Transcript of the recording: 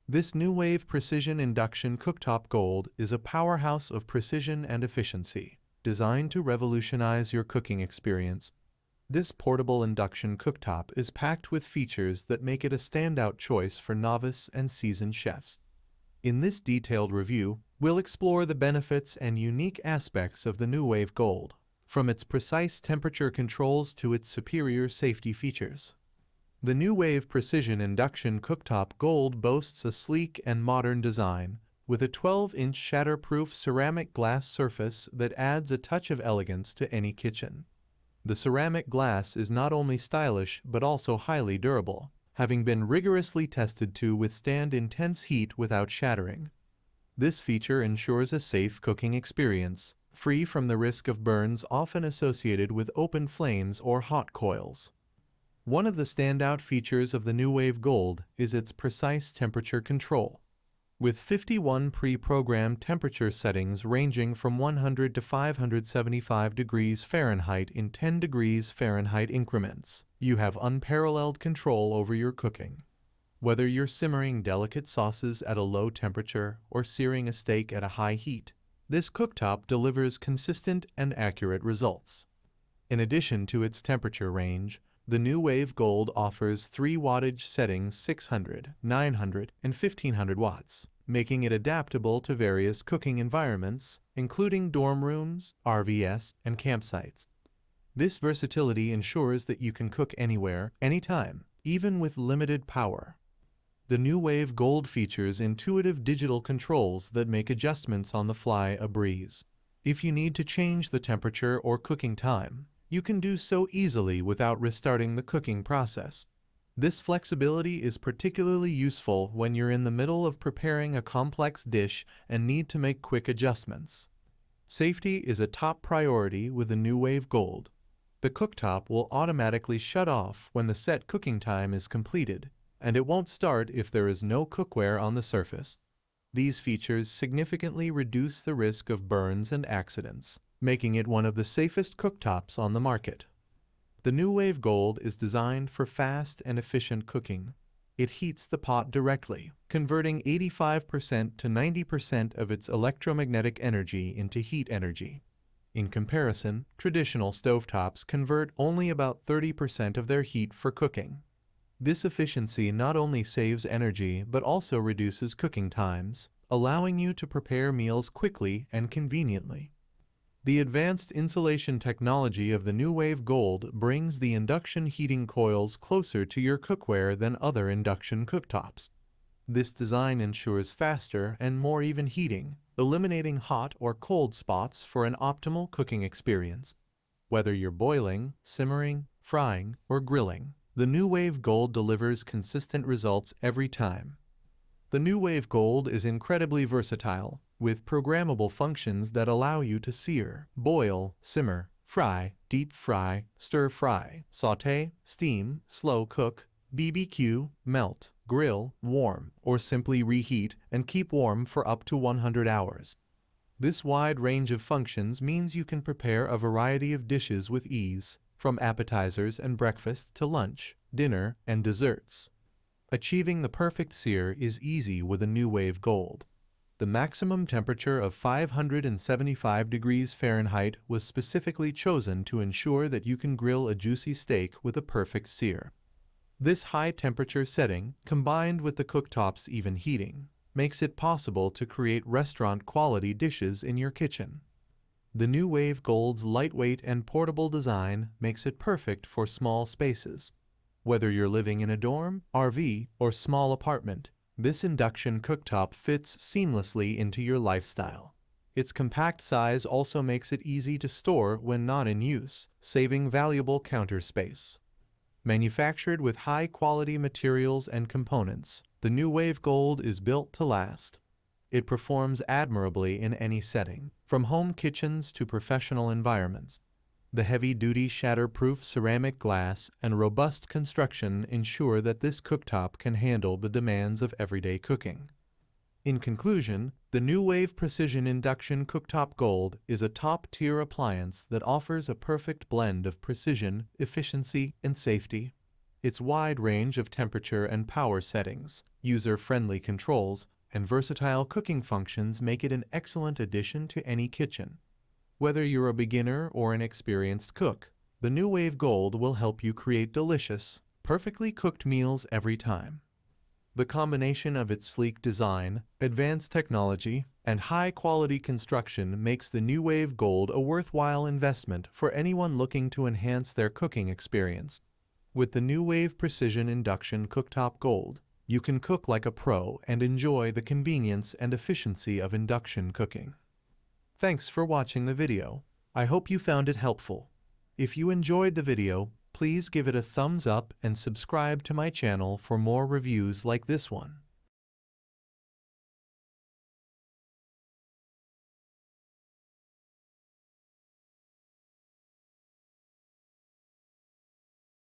This Nuwave Precision Induction Cooktop Gold is a powerhouse of precision and efficiency, designed to revolutionize your cooking experience. This portable induction cooktop is packed with features that make it a standout choice for novice and seasoned chefs. In this detailed review, we'll explore the benefits and unique aspects of the Nuwave Gold, from its precise temperature controls to its superior safety features. The Nuwave Precision Induction Cooktop Gold boasts a sleek and modern design, with a 12-inch shatter-proof ceramic glass surface that adds a touch of elegance to any kitchen. The ceramic glass is not only stylish but also highly durable, having been rigorously tested to withstand intense heat without shattering. This feature ensures a safe cooking experience, free from the risk of burns often associated with open flames or hot coils. One of the standout features of the Nuwave Gold is its precise temperature control. With 51 pre-programmed temperature settings ranging from 100 to 575 degrees Fahrenheit in 10 degrees Fahrenheit increments, you have unparalleled control over your cooking. Whether you're simmering delicate sauces at a low temperature or searing a steak at a high heat, this cooktop delivers consistent and accurate results. In addition to its temperature range, the Nuwave Gold offers 3 wattage settings: 600, 900, and 1500 watts, making it adaptable to various cooking environments, including dorm rooms, RVs, and campsites. This versatility ensures that you can cook anywhere, anytime, even with limited power. The Nuwave Gold features intuitive digital controls that make adjustments on the fly a breeze. If you need to change the temperature or cooking time, you can do so easily without restarting the cooking process. This flexibility is particularly useful when you're in the middle of preparing a complex dish and need to make quick adjustments. Safety is a top priority with the Nuwave Gold. The cooktop will automatically shut off when the set cooking time is completed, and it won't start if there is no cookware on the surface. These features significantly reduce the risk of burns and accidents, making it one of the safest cooktops on the market. The Nuwave Gold is designed for fast and efficient cooking. It heats the pot directly, converting 85% to 90% of its electromagnetic energy into heat energy. In comparison, traditional stovetops convert only about 30% of their heat for cooking. This efficiency not only saves energy but also reduces cooking times, allowing you to prepare meals quickly and conveniently. The advanced insulation technology of the Nuwave Gold brings the induction heating coils closer to your cookware than other induction cooktops. This design ensures faster and more even heating, eliminating hot or cold spots for an optimal cooking experience. Whether you're boiling, simmering, frying, or grilling, the Nuwave Gold delivers consistent results every time. The Nuwave Gold is incredibly versatile, with programmable functions that allow you to sear, boil, simmer, fry, deep fry, stir fry, sauté, steam, slow cook, BBQ, melt, grill, warm, or simply reheat and keep warm for up to 100 hours. This wide range of functions means you can prepare a variety of dishes with ease, from appetizers and breakfast to lunch, dinner, and desserts. Achieving the perfect sear is easy with a Nuwave Gold. The maximum temperature of 575 degrees Fahrenheit was specifically chosen to ensure that you can grill a juicy steak with a perfect sear. This high temperature setting, combined with the cooktop's even heating, makes it possible to create restaurant-quality dishes in your kitchen. The Nuwave Gold's lightweight and portable design makes it perfect for small spaces. Whether you're living in a dorm, RV, or small apartment, this induction cooktop fits seamlessly into your lifestyle. Its compact size also makes it easy to store when not in use, saving valuable counter space. Manufactured with high-quality materials and components, the Nuwave Gold is built to last. It performs admirably in any setting, from home kitchens to professional environments. The heavy-duty shatter-proof ceramic glass and robust construction ensure that this cooktop can handle the demands of everyday cooking. In conclusion, the Nuwave Precision Induction Cooktop Gold is a top-tier appliance that offers a perfect blend of precision, efficiency, and safety. Its wide range of temperature and power settings, User-friendly controls and versatile cooking functions make it an excellent addition to any kitchen. Whether you're a beginner or an experienced cook, the Nuwave Gold will help you create delicious, perfectly cooked meals every time. The combination of its sleek design, advanced technology, and high-quality construction makes the Nuwave Gold a worthwhile investment for anyone looking to enhance their cooking experience. With the Nuwave Precision Induction Cooktop Gold, you can cook like a pro and enjoy the convenience and efficiency of induction cooking. Thanks for watching the video. I hope you found it helpful. If you enjoyed the video, please give it a thumbs up and subscribe to my channel for more reviews like this one.